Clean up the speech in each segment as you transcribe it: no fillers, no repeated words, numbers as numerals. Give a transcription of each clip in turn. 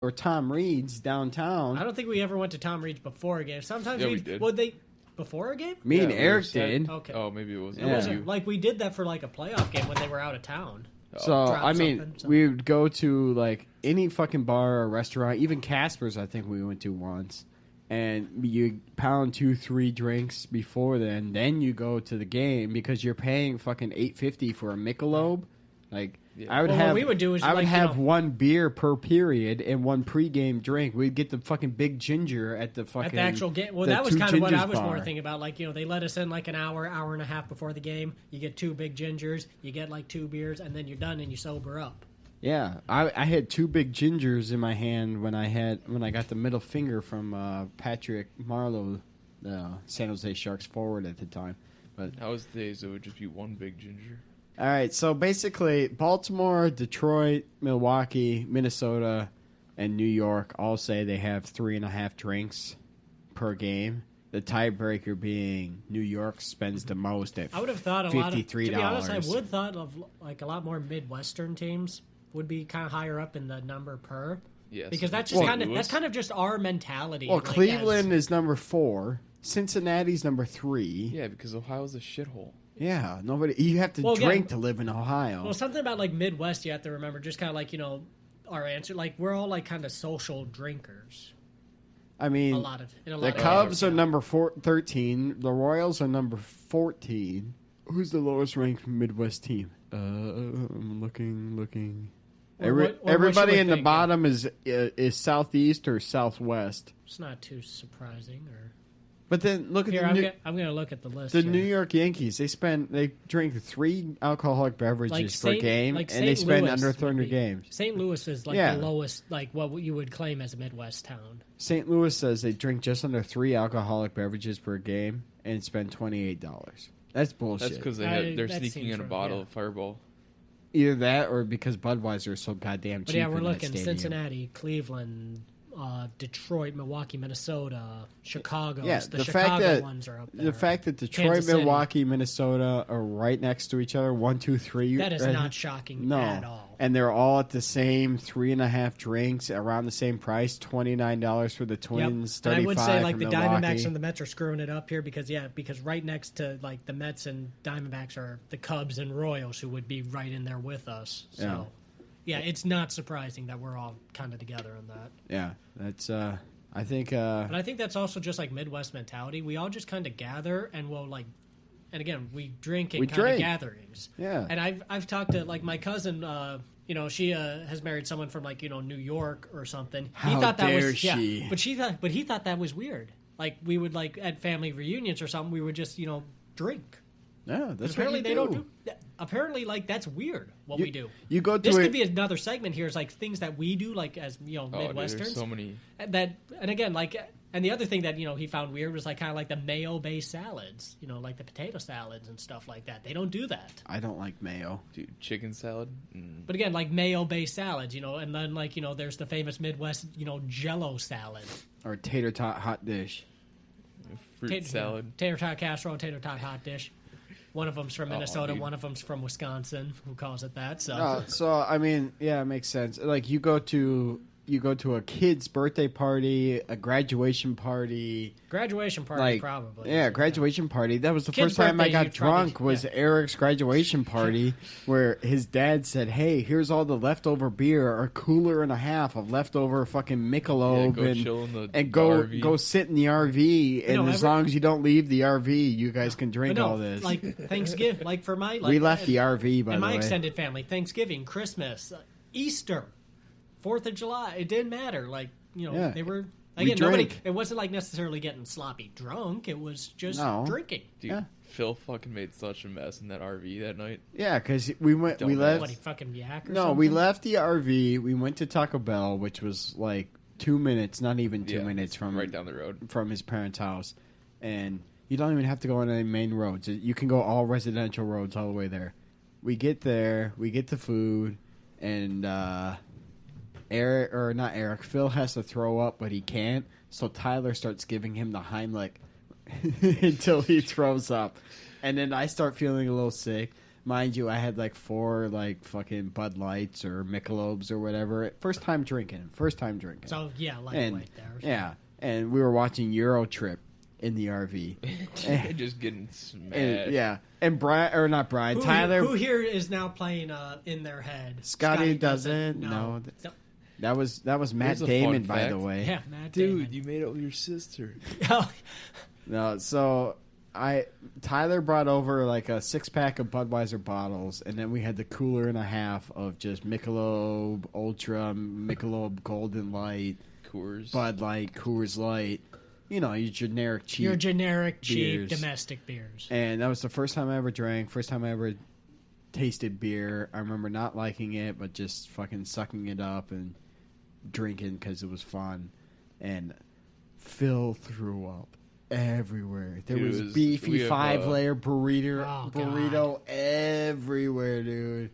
or Tom Reed's downtown. I don't think we ever went to Tom Reed's before a game. Sometimes we did. Well, before a game? Me and Eric did. Okay. Oh, maybe it wasn't. It wasn't like we did that for like a playoff game when they were out of town. So, I mean, we would go to like any fucking bar or restaurant, even Casper's, I think we went to once. And you pound 2-3 drinks before then you go to the game because you're paying fucking $8.50 for a Michelob. Like, I would have, what we would do is I would like, have one beer per period and one pregame drink. We'd get the fucking big ginger at the fucking at the actual game. Well, that was kind of what I was more thinking about. Like, they let us in like an hour and a half before the game. You get 2 big gingers, you get like 2 beers, and then you're done and you sober up. Yeah, I had 2 big gingers in my hand when I got the middle finger from Patrick Marlowe, San Jose Sharks forward at the time. But nowadays it would just be 1 big ginger. All right, so basically Baltimore, Detroit, Milwaukee, Minnesota, and New York all say they have 3.5 drinks per game. The tiebreaker being New York spends the most at I would have thought $53. To be honest, I would have thought of like a lot more Midwestern teams would be kind of higher up in the number per. Yes. Because that's just that's kind of just our mentality. Well, like, Cleveland is number 4. Cincinnati's number 3. Yeah, because Ohio's a shithole. Yeah, you have to drink to live in Ohio. Well, something about like Midwest you have to remember, just kind of like, our answer, like we're all like kind of social drinkers. I mean, the Cubs are number 13. The Royals are number 14. Who's the lowest ranked Midwest team? I'm looking. Everybody in the bottom is Southeast or Southwest. It's not too surprising, But then look at I'm going to look at the list. The New York Yankees, they drink 3 alcoholic beverages per game, and they spend under 300 games. St. Louis is like the lowest, like what you would claim as a Midwest town. St. Louis says they drink just under 3 alcoholic beverages per game and spend $28. That's bullshit. That's because they're sneaking in a bottle of Fireball. Either that or because Budweiser is so goddamn cheap. But yeah, we're looking Cincinnati, Cleveland, Detroit, Milwaukee, Minnesota, Chicago. Yeah, the Chicago ones are up there. The fact that Detroit, Milwaukee, Minnesota are right next to each other, 1, 2, 3. That is not shocking at all. And they're all at the same 3.5 drinks around the same price, $29 for the Twins, $35 and I would say like the Milwaukee. Diamondbacks and the Mets are screwing it up here because right next to like the Mets and Diamondbacks are the Cubs and Royals, who would be right in there with us. So. Yeah, it's not surprising that we're all kind of together on that. Yeah, that's, I think... But I think that's also just like Midwest mentality. We all just kind of gather and we'll like... And again, we drink in kind of gatherings. Yeah. And I've talked to, like, my cousin, she has married someone from, like, New York or something. How dare she? Yeah, but he thought that was weird. Like, we would, like, at family reunions or something, we would just, drink. Yeah, that's apparently what they do. Don't do. Apparently, like, that's weird what we do. You go to this could be another segment here. Is like things that we do, like as Midwesterns. There's so many. And again, like, and the other thing that he found weird was like kind of like the mayo-based salads. Like the potato salads and stuff like that. They don't do that. I don't like mayo. Dude, chicken salad. But again, like mayo-based salads, and then like there's the famous Midwest, Jell-O salad or tater tot hot dish, fruit salad, tater tot casserole, tater tot hot dish. One of them's from Minnesota, one of them's from Wisconsin. Who calls it that? So I mean, yeah, it makes sense. Like you go to a kid's birthday party, a graduation party. Graduation party, probably. Yeah, graduation party. That was the first time I got drunk. Was Eric's graduation party, where his dad said, "Hey, here's all the leftover beer, a cooler and a half of leftover fucking Michelob, go sit in the RV, and as long as you don't leave the RV, you guys can drink all this." Like Thanksgiving, like for my we left the RV by the way. My extended family, Thanksgiving, Christmas, Easter. 4th of July, it didn't matter. Like, they were... Again, it wasn't like necessarily getting sloppy drunk. It was just drinking. Dude, Phil fucking made such a mess in that RV that night. Yeah, because we left... What, he fucking yak or something? We left the RV. We went to Taco Bell, which was like 2 minutes, not even 2 minutes from... right down the road. From his parents' house. And you don't even have to go on any main roads. You can go all residential roads all the way there. We get there. We get the food. And... Phil has to throw up, but he can't. So Tyler starts giving him the Heimlich until he throws up. And then I start feeling a little sick. mind you, I had like 4 like fucking Bud Lights or Michelobs or whatever. First time drinking. So yeah, lightweight there. So. Yeah, and we were watching Euro Trip in the RV. And just getting smashed. And Brian, or not Brian, Tyler. Who here is now playing in their head? Scotty doesn't. No. That was Matt Damon, by the way. Yeah, Matt Damon. Dude, you made it with your sister. No, so Tyler brought over like a 6-pack of Budweiser bottles, and then we had the cooler and a half of just Michelob Ultra, Michelob Golden Light, Coors, Bud Light, Coors Light. You know, your generic cheap beers. Domestic beers. And that was the first time I ever drank, first time I ever tasted beer. I remember not liking it, but just fucking sucking it up and drinking because it was fun. And Phil threw up everywhere. There was beefy 5-layer burrito everywhere, dude.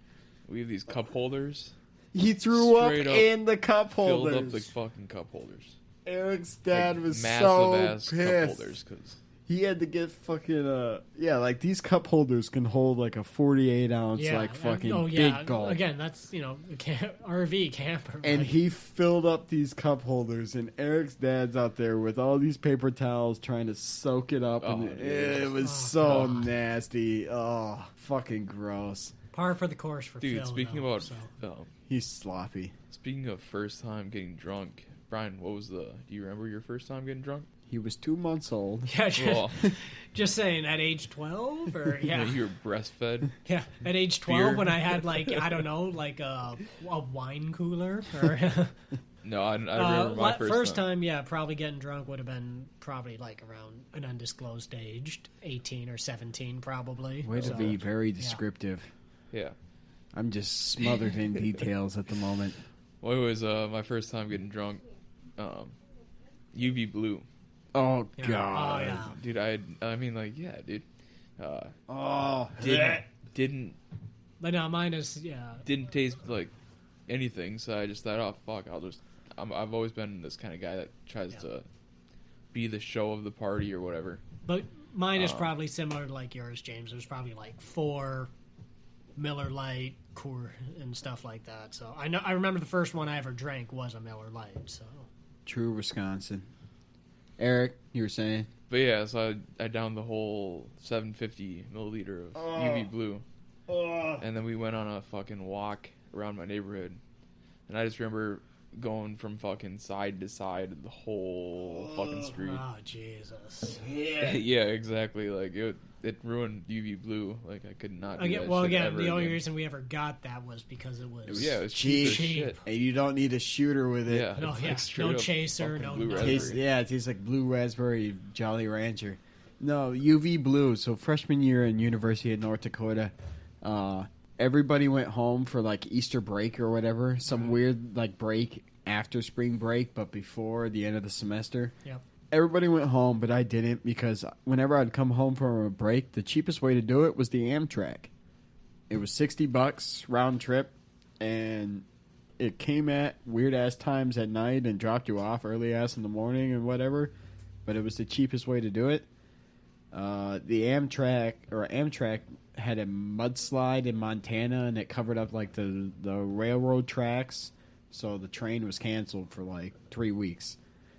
We have these cup holders. He threw up in the cup holders. Filled up the fucking cup holders. Eric's dad was so massive-ass pissed. Cup holders, cause he had to get fucking like these cup holders can hold like a 48-ounce big gulp. Again, that's RV camper. And he filled up these cup holders, and Eric's dad's out there with all these paper towels trying to soak it up, and it was so nasty. Oh, fucking gross. Par for the course for Phil. Dude, speaking about he's sloppy. Speaking of first time getting drunk, Brian, do you remember your first time getting drunk? He was 2 months old. Yeah, just saying, at age 12? Or, yeah. You were breastfed? Yeah, at age 12 when I had, a wine cooler. Or No, I remember my first time. Yeah, probably getting drunk would have been probably, around an undisclosed age, 18 or 17, probably. Way to be very descriptive. Yeah. I'm just smothered in details at the moment. Well, it was my first time getting drunk. UV Blue. Oh, God. Oh, yeah. Dude, didn't. But no, mine is, Didn't taste like anything, so I just thought, oh, fuck, I've always been this kind of guy that tries to be the show of the party or whatever. But mine is probably similar to like yours, James. There's probably like 4 Miller Lite, Coors, and stuff like that. So I remember the first one I ever drank was a Miller Lite. So true Wisconsin. Eric, you were saying? But yeah, so I downed the whole 750 milliliter of UV Blue, and then we went on a fucking walk around my neighborhood, and I just remember going from fucking side to side of the whole fucking street. Oh, Jesus. Yeah, exactly. Like it ruined UV Blue. Like I could not. Do that shit ever the only again. reason we ever got that was because it was it was cheap as cheap. shit. And you don't need a shooter with it. Yeah, no chaser, no blue nothing. It tastes like blue raspberry Jolly Rancher. No, UV Blue. So freshman year in University of North Dakota, everybody went home for like Easter break or whatever, some weird like break after spring break, but before the end of the semester. Yep. Everybody went home, but I didn't because whenever I'd come home from a break, the cheapest way to do it was the Amtrak. It was $60 round trip, and it came at weird ass times at night and dropped you off early ass in the morning and whatever. But it was the cheapest way to do it. The Amtrak had a mudslide in Montana, and it covered up like the railroad tracks, so the train was canceled for like 3 weeks.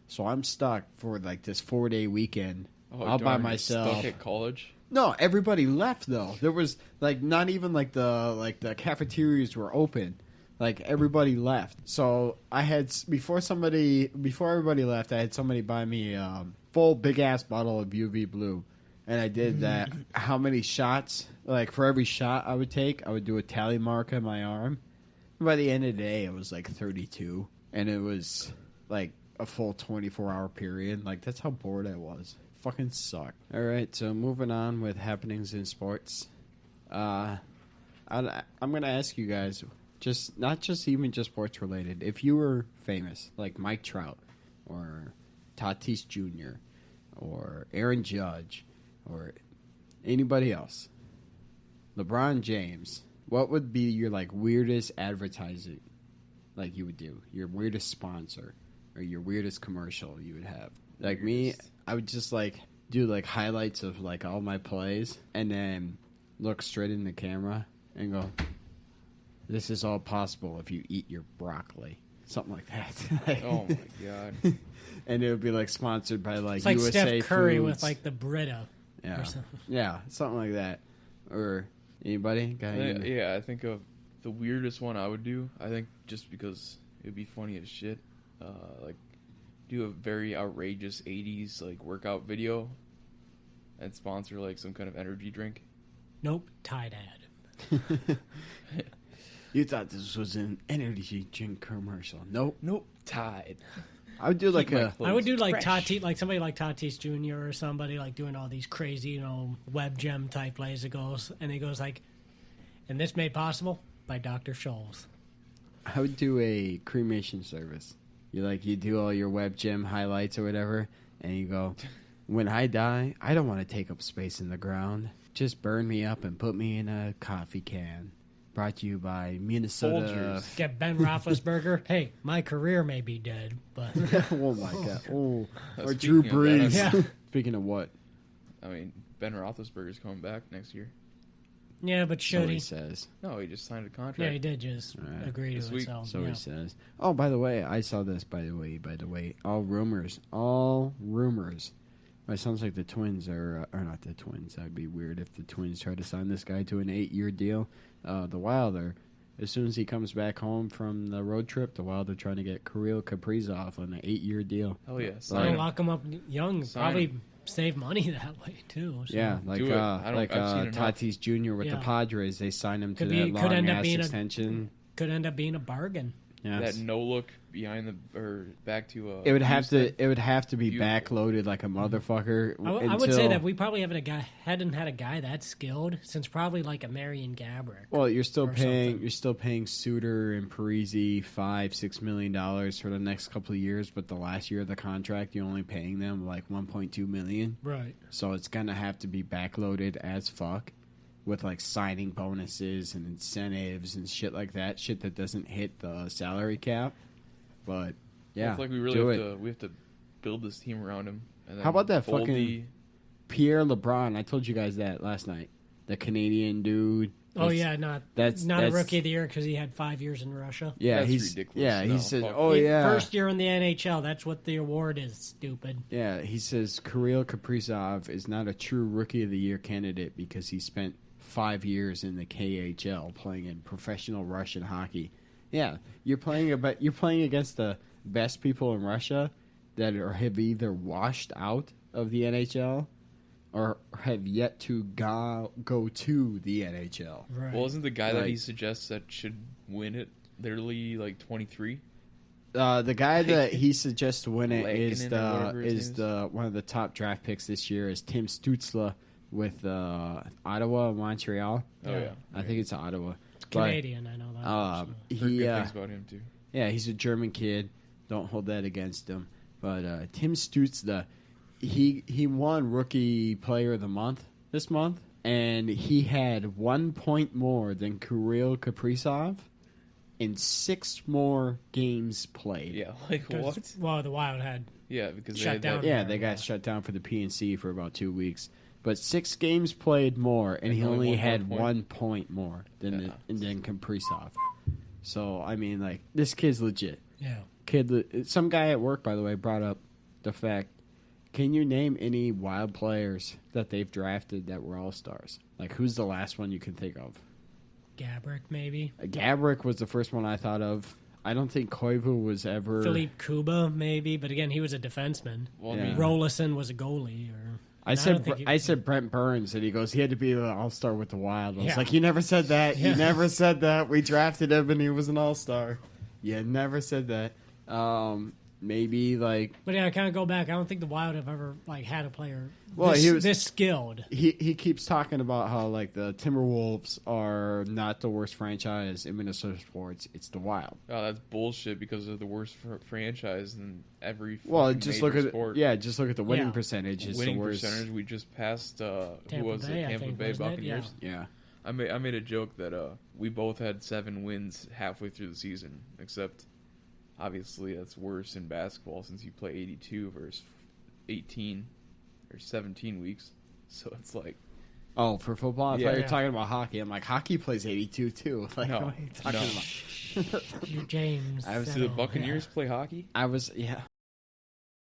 So I'm stuck for like this 4-day weekend all by myself. Stuck at college? No, everybody left though. There was like not even like the cafeterias were open. Like everybody left. So I had before everybody left, I had somebody buy me a full big ass bottle of UV Blue, and I did that. How many shots? Like for every shot I would take, I would do a tally mark on my arm. And by the end of the day, it was like 32, and it was like a full 24-hour period. Like that's how bored I was. Fucking sucked. All right, so moving on with happenings in sports. I'm gonna ask you guys, not just sports related. If you were famous, like Mike Trout, or Tatis Jr., or Aaron Judge, or anybody else, LeBron James, what would be your like weirdest advertising, like you would do? Your weirdest sponsor, or your weirdest commercial you would have? Like me, I would just like do like highlights of like all my plays, and then look straight in the camera and go, "This is all possible if you eat your broccoli." Something like that. Oh my god! And it would be like sponsored by like It's like USA Steph Curry Foods. with like the Brita. Yeah, Or something. yeah, something like that. Or anybody? Got any? Yeah, I think of the weirdest one I would do. I think just because it would be funny as shit. Like do a very outrageous '80s like workout video and sponsor like some kind of energy drink. Nope, Tide ad. You thought this was an energy drink commercial? Nope. Tide. I would do like a. I would do like Tatis, like somebody like Tatis Jr. or somebody like doing all these crazy, web gem type laser goals, and he goes like, "And this made possible by Dr. Scholl's." I would do a cremation service. You do all your web gem highlights or whatever, and you go, "When I die, I don't want to take up space in the ground. Just burn me up and put me in a coffee can." Brought to you by Minnesota. Folgers. Get Ben Roethlisberger. Hey, my career may be dead, but Oh my god! Oh, or Speaking Drew of that, Brees. Yeah. Speaking of what? I mean, Ben Roethlisberger's coming back next year. yeah, but So should he he? says. No, he just signed a contract. Yeah, he did just Right. agree to This it. week. So yeah. he says. Oh, by the way, I saw this. By the way, all rumors. It sounds like the Twins are not the Twins. That'd be weird if the Twins try to sign this guy to an 8-year deal. The Wild are. As soon as he comes back home from the road trip, the Wild are trying to get Kirill Kaprizov on an 8-year deal. Hell yeah, So sign him. lock him up young. Sign Probably him. save money that way too. So. Yeah, like Do it. I've seen enough. Tatis Jr. with the Yeah. Padres. They signed him to Could that be- could end up long-ass being a- extension. Could end up being a bargain. Yes. That no look behind the or back to. It would have Houston. to. It would have to be Beautiful. backloaded like a motherfucker. I would say that we probably hadn't had a guy that skilled since probably like a Marion Gabrick. Well, you're still or paying. something. You're still paying Suter and Parisi $5-6 million for the next couple of years, but the last year of the contract, you're only paying them like $1.2 million. Right. So it's gonna have to be backloaded as fuck, with like signing bonuses and incentives and shit like that. Shit that doesn't hit the salary cap. But yeah, It's like we do really it. have to build this team around him. And then How about that Boldy- fucking Pierre LeBron? I told you guys that last night. The Canadian dude. Oh That's- yeah, not that's a rookie of the year because he had 5 years in Russia. Yeah, That's he's ridiculous. Yeah, he No, said, fuck. "Oh yeah, First year in the NHL. That's what the award is. Stupid. yeah." He says Kirill Kaprizov is not a true rookie of the year candidate because he spent 5 years in the KHL playing in professional Russian hockey. Yeah, you're playing against the best people in Russia that have either washed out of the NHL or have yet to go to the NHL. Right. Well, isn't the guy that he Like- suggests that should win it literally like 23? The guy that he suggests to win it is Lankinen or whatever his name is. the one of the top draft picks this year is Tim Stützle with Ottawa, Montreal. Oh yeah, I think it's Ottawa. Canadian. I know that. But, Heard he good things about him too. yeah, he's a German kid. Don't hold that against him. But Tim Stützle, he won Rookie Player of the Month this month, and he had 1 point more than Kirill Kaprizov in 6 more games played. Yeah, like what? Well, the Wild had. Yeah, because Shut they had down. that, Yeah, they got shut down for the PNC for about 2 weeks. But 6 games played more, and he only one had more 1 point more than Yeah. than Kaprizov. So I mean, like, this kid's legit. Yeah. Some guy at work, by the way, brought up the fact. Can you name any Wild players that they've drafted that were all stars? Like, who's the last one you can think of? Gabrick maybe. Gabrick was the first one I thought of. I don't think Koivu was ever. Philippe Kuba maybe, but again, he was a defenseman. well, Yeah. I mean, Rolison was a goalie. I don't think he- said Brent Burns, and he goes, he had to be an all-star with the Wild. I was Yeah. like, you never said that. Yeah. You never said that. We drafted him, and he was an all-star. You never said that. Maybe, like... But yeah, I kind of go back. I don't think the Wild have ever like had a player Well, this, he was- this skilled. He keeps talking about how, like, the Timberwolves are not the worst franchise in Minnesota sports. It's the Wild. oh, that's bullshit because they're the worst franchise in every. Well, fucking just major look at sport. just look at the winning Yeah. percentage. It's winning the worst. percentage. We just passed. Who Tampa was Bay, it? I Tampa think, Bay wasn't it? Buccaneers. Yeah. I made a joke that we both had 7 wins halfway through the season, except obviously that's worse in basketball since you play 82 versus 18 or 17 weeks. So it's like Oh, for football? I Yeah. thought you were talking about hockey. I'm like, hockey plays 82 too. Like, No. what are you talking No. about? You James. Do the Buccaneers play hockey? I was, yeah.